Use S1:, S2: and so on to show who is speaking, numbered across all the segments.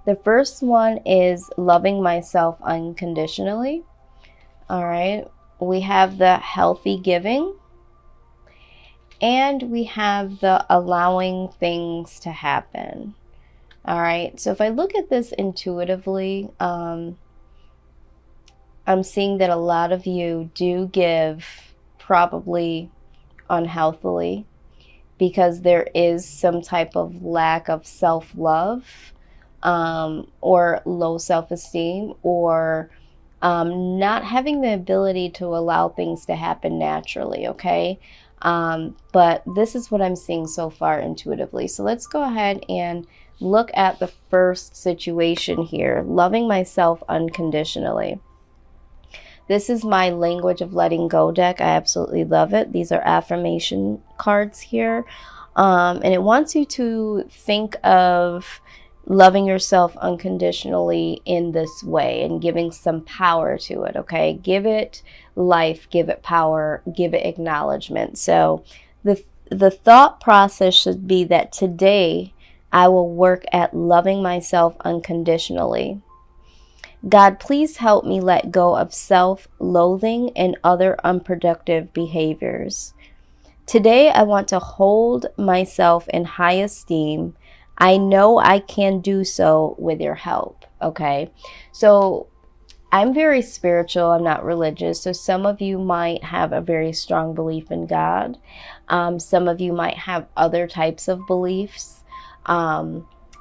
S1: The first one is loving myself unconditionally. All right. We have the healthy giving, and we have the allowing things to happen. All right. So if I look at this intuitively, I'm seeing that a lot of you do give probably unhealthily, because there is some type of lack of self-love, or low self-esteem, or not having the ability to allow things to happen naturally, okay? But this is what I'm seeing so far intuitively. So let's go ahead and look at the first situation here, loving myself unconditionally. This is my language of letting go deck. I absolutely love it. These are affirmation cards here. And it wants you to think of loving yourself unconditionally in this way and giving some power to it, okay? Give it life, give it power, give it acknowledgement. So the thought process should be that today I will work at loving myself unconditionally. God, please help me let go of self-loathing and other unproductive behaviors. Today, I want to hold myself in high esteem. I know I can do so with your help, okay? So I'm very spiritual. I'm not religious. So some of you might have a very strong belief in God. Some of you might have other types of beliefs.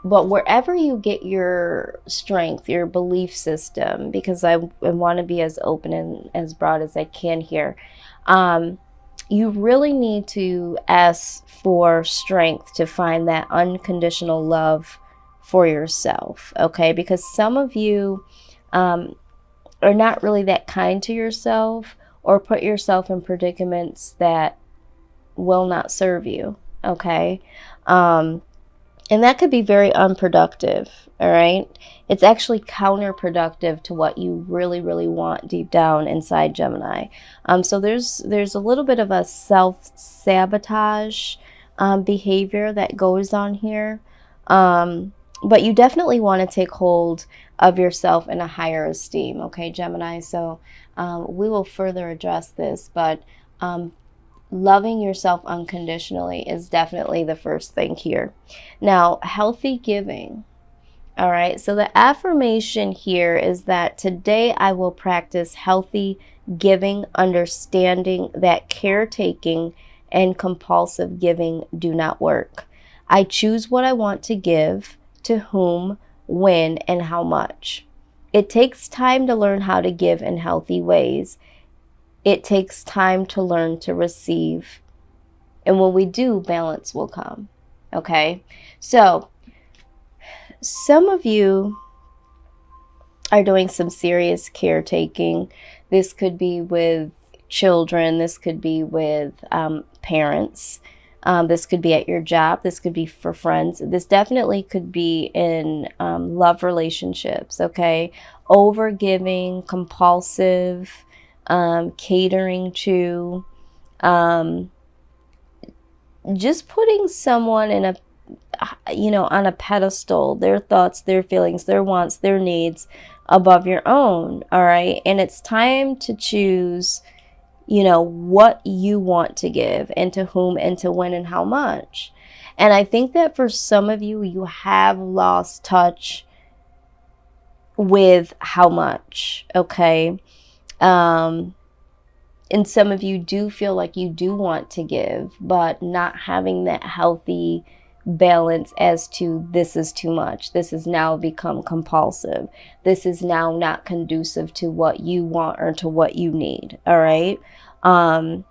S1: But wherever you get your strength, your belief system, because I want to be as open and as broad as I can here, you really need to ask for strength to find that unconditional love for yourself, okay? Because some of you are not really that kind to yourself, or put yourself in predicaments that will not serve you, okay? And that could be very unproductive, all right? It's actually counterproductive to what you really, really want deep down inside, Gemini. So there's a little bit of a self-sabotage behavior that goes on here. But you definitely want to take hold of yourself in a higher esteem, okay, Gemini? So we will further address this, but loving yourself unconditionally is definitely the first thing here. Now, healthy giving. All right, so the affirmation here is that today I will practice healthy giving, understanding that caretaking and compulsive giving do not work. I choose what I want to give, to whom, when, and how much. It takes time to learn how to give in healthy ways. It takes time to learn to receive. And when we do, balance will come. Okay? So, some of you are doing some serious caretaking. This could be with children. This could be with parents. This could be at your job. This could be for friends. This definitely could be in love relationships. Okay? Overgiving, compulsive, catering to, just putting someone in a, on a pedestal, their thoughts, their feelings, their wants, their needs above your own. All right. And it's time to choose, what you want to give, and to whom, and to when, and how much. And I think that for some of you, you have lost touch with how much. Okay. And some of you do feel like you do want to give, but not having that healthy balance as to this is too much. This has now become compulsive. This is now not conducive to what you want or to what you need. All right. And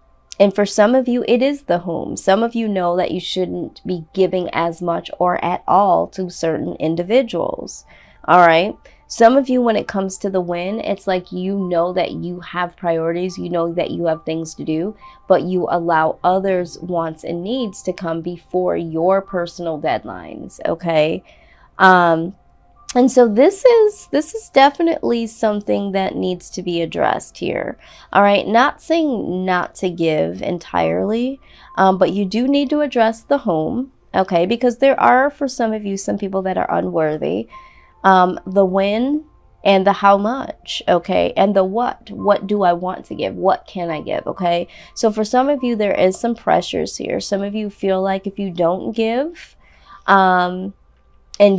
S1: for some of you, it is the whom. Some of you know that you shouldn't be giving as much or at all to certain individuals. All right. Some of you, when it comes to the when, it's like you know that you have priorities, you know that you have things to do, but you allow others' wants and needs to come before your personal deadlines, okay? And so this is definitely something that needs to be addressed here, all right? Not saying not to give entirely, but you do need to address the whom, okay? Because there are, for some of you, some people that are unworthy. the when and the how much, okay, and the what do I want to give, what can I give, okay. So for some of you, there is some pressures here. Some of you feel like if you don't give and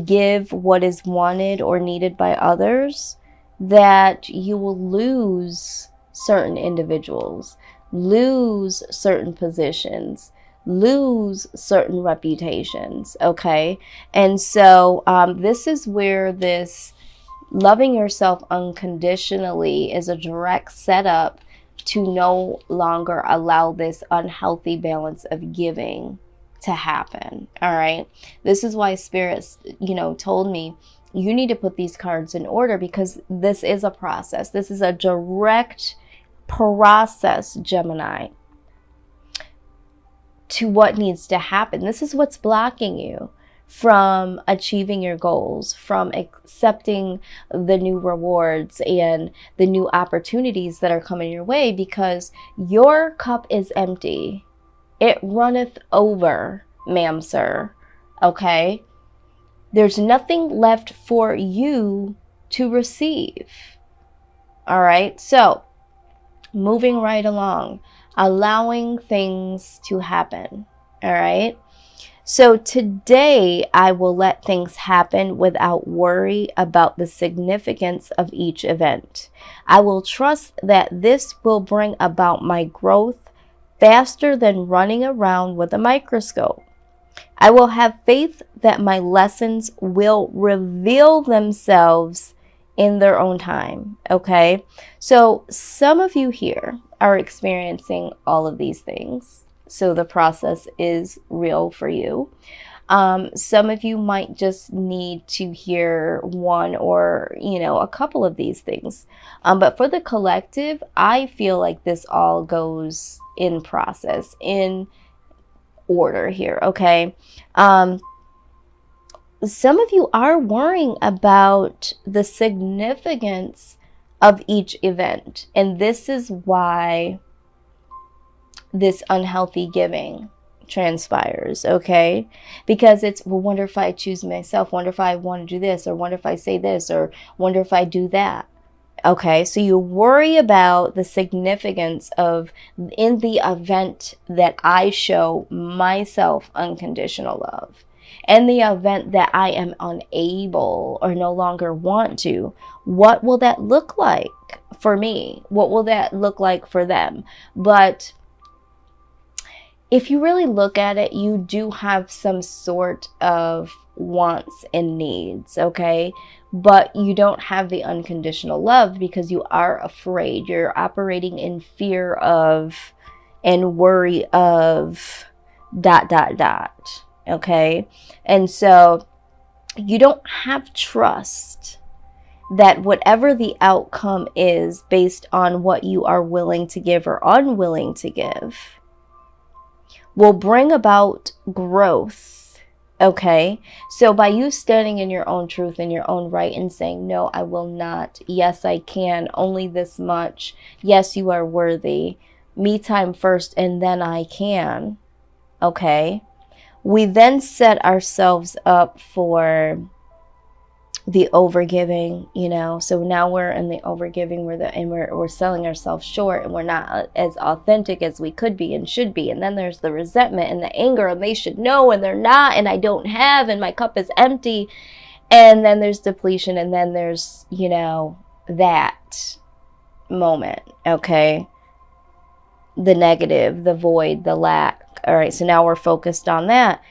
S1: give what is wanted or needed by others, that you will lose certain individuals, lose certain positions, lose certain reputations, okay. And so this is where this loving yourself unconditionally is a direct setup to no longer allow this unhealthy balance of giving to happen. All right. This is why spirits, told me you need to put these cards in order, because this is a process. This is a direct process, Gemini, to what needs to happen. This is what's blocking you from achieving your goals, from accepting the new rewards and the new opportunities that are coming your way, because your cup is empty. It runneth over, ma'am, sir. Okay? There's nothing left for you to receive. All right? So, moving right along, allowing things to happen. All right? So today I will let things happen without worry about the significance of each event. I will trust that this will bring about my growth faster than running around with a microscope. I will have faith that my lessons will reveal themselves in their own time. Okay? So some of you here are experiencing all of these things. So the process is real for you. Some of you might just need to hear one or, a couple of these things. But for the collective, I feel like this all goes in process, in order here, okay? Some of you are worrying about the significance of each event. And this is why this unhealthy giving transpires, okay? Because it's, well, wonder if I choose myself, wonder if I want to do this, or wonder if I say this, or wonder if I do that. Okay, so you worry about the significance of, in the event that I show myself unconditional love, and the event that I am unable or no longer want to, what will that look like for me? What will that look like for them? But if you really look at it, you do have some sort of wants and needs, okay? But you don't have the unconditional love because you are afraid. You're operating in fear of and worry of ... okay? And so you don't have trust that whatever the outcome is based on what you are willing to give or unwilling to give will bring about growth, okay? So by you standing in your own truth and your own right and saying, no, I will not. Yes, I can. Only this much. Yes, you are worthy. Me time first and then I can, okay? We then set ourselves up for the overgiving, so now we're in the overgiving, we're selling ourselves short, and we're not as authentic as we could be and should be. And then there's the resentment and the anger, and they should know and they're not, and I don't have, and my cup is empty. And then there's depletion, and then there's that moment, okay, the negative, the void, the lack. All right, so now we're focused on that.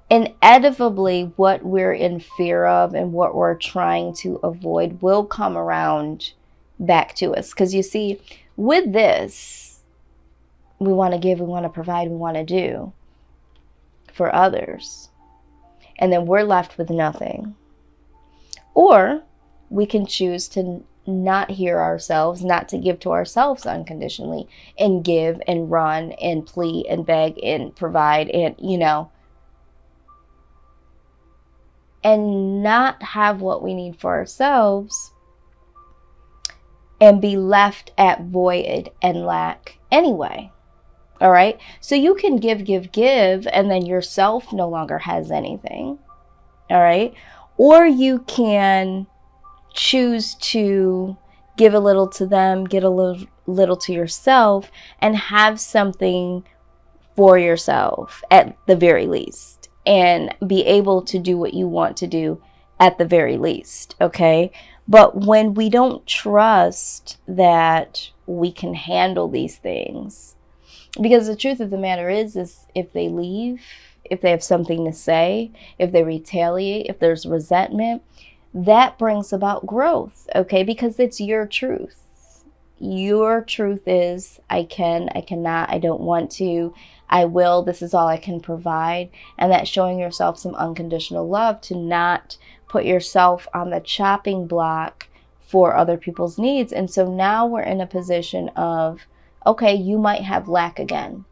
S1: Inevitably, what we're in fear of and what we're trying to avoid will come around back to us. Because you see, with this, we want to give, we want to provide, we want to do for others. And then we're left with nothing. Or we can choose to not hear ourselves, not to give to ourselves unconditionally, and give and run and plead and beg and provide and, and not have what we need for ourselves and be left at void and lack anyway. All right. So you can give, and then yourself no longer has anything. All right. Or you can choose to give a little to them, get a little to yourself, and have something for yourself at the very least, and be able to do what you want to do at the very least. Okay. But when we don't trust that we can handle these things, because the truth of the matter is if they leave, if they have something to say, if they retaliate, if there's resentment, that brings about growth, okay? Because it's your truth. Your truth is, I can, I cannot, I don't want to, I will, this is all I can provide. And that's showing yourself some unconditional love, to not put yourself on the chopping block for other people's needs. And so now we're in a position of, okay, you might have lack again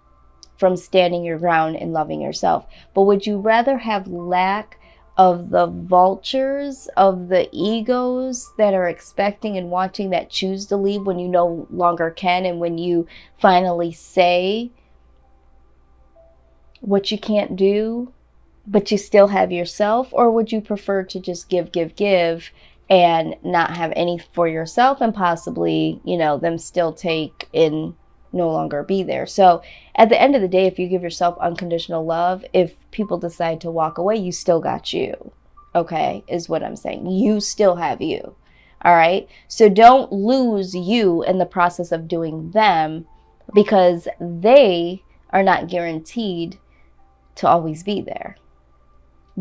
S1: from standing your ground and loving yourself. But would you rather have lack of the vultures, of the egos that are expecting and wanting, that choose to leave when you no longer can, and when you finally say what you can't do, but you still have yourself? Or would you prefer to just give, and not have any for yourself, and possibly, you know, them still take and no longer be there? So at the end of the day, if you give yourself unconditional love, if people decide to walk away, you still got you. Okay, is what I'm saying. You still have you. All right. So don't lose you in the process of doing them, because they are not guaranteed to always be there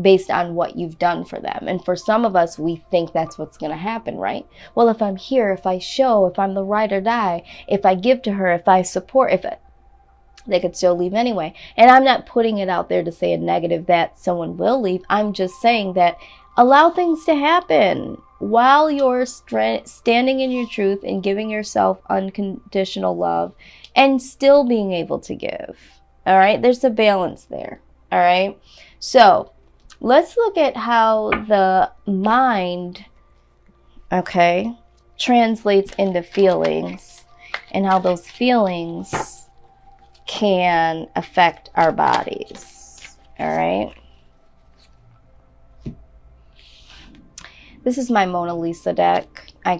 S1: based on what you've done for them. And for some of us, we think that's what's going to happen, right? Well, if I'm here, if I show, if I'm the ride or die, if I give to her, if I support, they could still leave anyway. And I'm not putting it out there to say a negative that someone will leave. I'm just saying that allow things to happen while you're standing in your truth and giving yourself unconditional love, and still being able to give. All right. There's a balance there. All right. So let's look at how the mind, okay, translates into feelings, and how those feelings can affect our bodies. All right. This is my Mona Lisa deck. I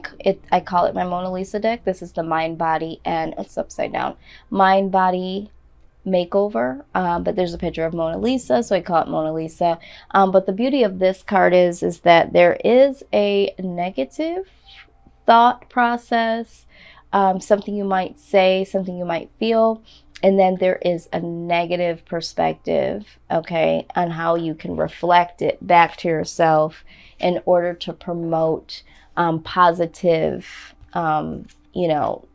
S1: call it my Mona Lisa deck. This is the mind, body, and it's upside down. Mind, body, makeover, but there's a picture of Mona Lisa, so I call it Mona Lisa. But the beauty of this card is that there is a negative thought process, something you might say, something you might feel, and then there is a negative perspective, okay, on how you can reflect it back to yourself in order to promote positive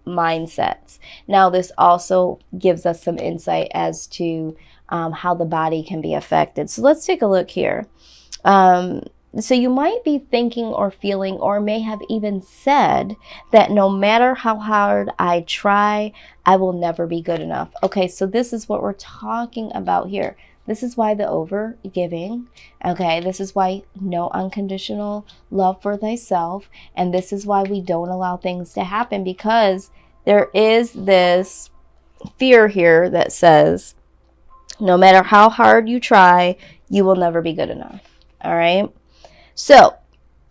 S1: mindsets. Now, this also gives us some insight as to how the body can be affected. So let's take a look here. So you might be thinking or feeling, or may have even said, that no matter how hard I try, I will never be good enough. Okay, so this is what we're talking about here. This is why the over giving, okay? This is why no unconditional love for thyself. And this is why we don't allow things to happen, because there is this fear here that says, no matter how hard you try, you will never be good enough, all right? So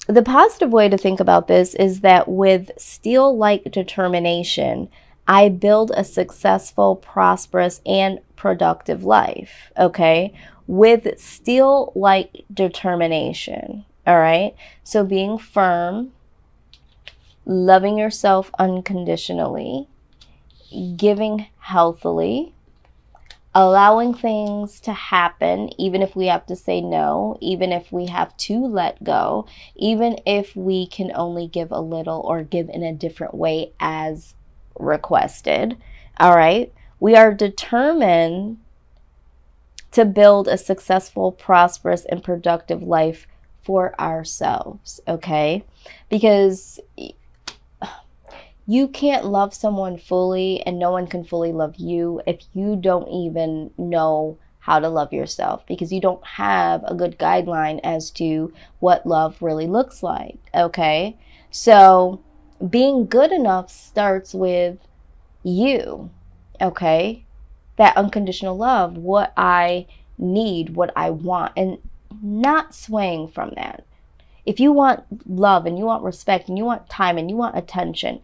S1: the positive way to think about this is that with steel-like determination, I build a successful, prosperous, and productive life, okay? With steel-like determination, all right? So being firm, loving yourself unconditionally, giving healthily, allowing things to happen, even if we have to say no, even if we have to let go, even if we can only give a little or give in a different way as requested. All right. We are determined to build a successful, prosperous, and productive life for ourselves. Okay. Because you can't love someone fully, and no one can fully love you if you don't even know how to love yourself, because you don't have a good guideline as to what love really looks like. Okay. So being good enough starts with you, okay? That unconditional love, what I need, what I want. And not swaying from that. If you want love and you want respect and you want time and you want attention,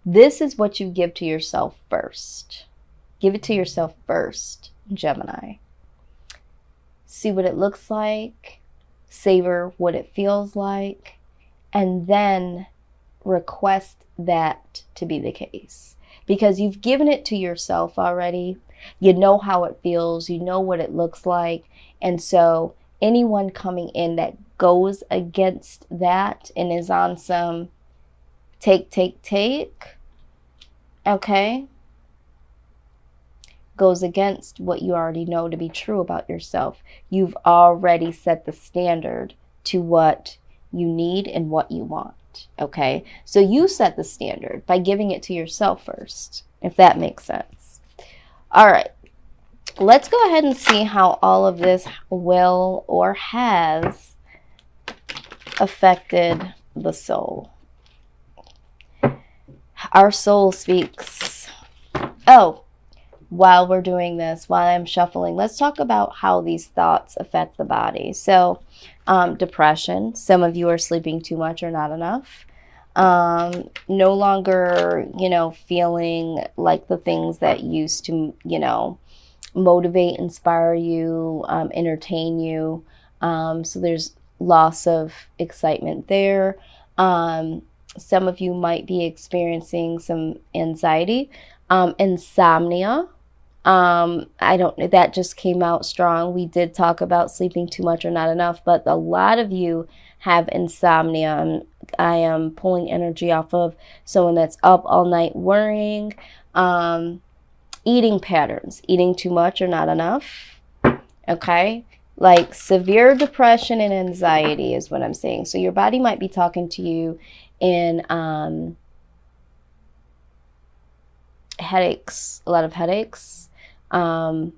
S1: this is what you give to yourself first. Give it to yourself first, Gemini. See what it looks like, savor what it feels like, and then request that to be the case. Because you've given it to yourself already. You know how it feels, you know what it looks like, and so anyone coming in that goes against that and is on some take, okay, goes against what you already know to be true about yourself. You've already set the standard to what you need and what you want, okay? So you set the standard by giving it to yourself first, if that makes sense. All right, let's go ahead and see how all of this will or has affected the soul. Our soul speaks. Oh, while we're doing this, while I'm shuffling, let's talk about how these thoughts affect the body. So, depression. Some of you are sleeping too much or not enough. No longer, feeling like the things that used to, motivate, inspire you, entertain you. So there's loss of excitement there. Some of you might be experiencing some anxiety, insomnia. That just came out strong. We did talk about sleeping too much or not enough, but a lot of you have insomnia. I am pulling energy off of someone that's up all night worrying. Eating patterns, eating too much or not enough. Okay. Like severe depression and anxiety is what I'm saying. So your body might be talking to you in headaches, a lot of headaches, and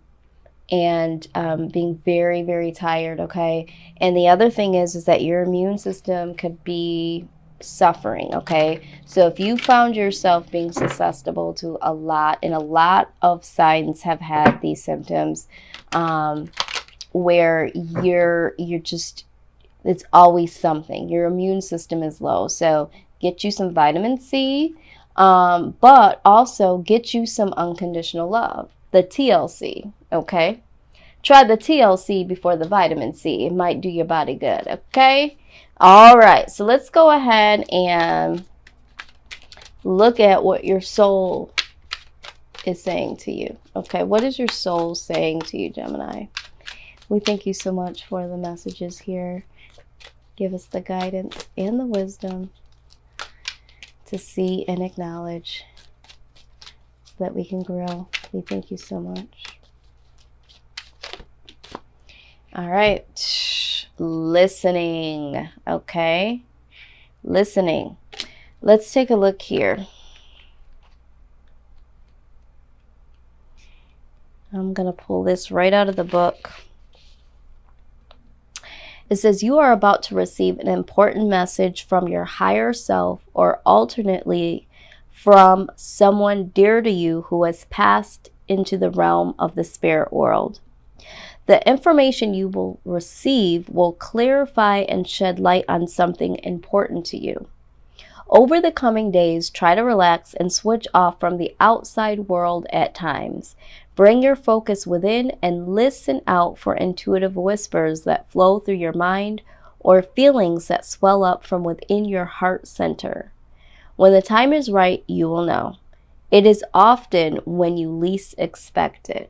S1: being very, very tired, okay? And the other thing is that your immune system could be suffering, okay? So if you found yourself being susceptible to a lot, and a lot of signs have had these symptoms, where you're just, it's always something. Your immune system is low. So get you some vitamin C, but also get you some unconditional love, the TLC, okay? Try the TLC before the vitamin C. It might do your body good, okay? All right, so let's go ahead and look at what your soul is saying to you, okay? What is your soul saying to you, Gemini? We thank you so much for the messages here. Give us the guidance and the wisdom to see and acknowledge so that we can grow. We thank you so much. All right. Listening. Okay. Listening. Let's take a look here. I'm going to pull this right out of the book. It says, you are about to receive an important message from your higher self, or alternately from someone dear to you who has passed into the realm of the spirit world. The information you will receive will clarify and shed light on something important to you. Over the coming days, try to relax and switch off from the outside world at times. Bring your focus within and listen out for intuitive whispers that flow through your mind, or feelings that swell up from within your heart center. When the time is right, you will know. It is often when you least expect it.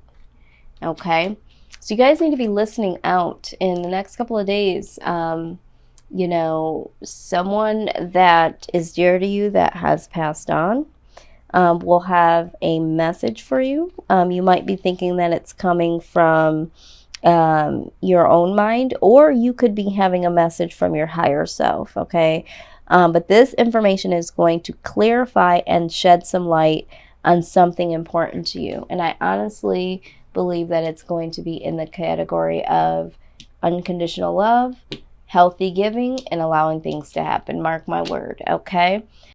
S1: Okay? So you guys need to be listening out in the next couple of days. Someone that is dear to you that has passed on will have a message for you. You might be thinking that it's coming from your own mind, or you could be having a message from your higher self, okay? But this information is going to clarify and shed some light on something important to you. And I honestly believe that it's going to be in the category of unconditional love, healthy giving, and allowing things to happen. Mark my word, okay?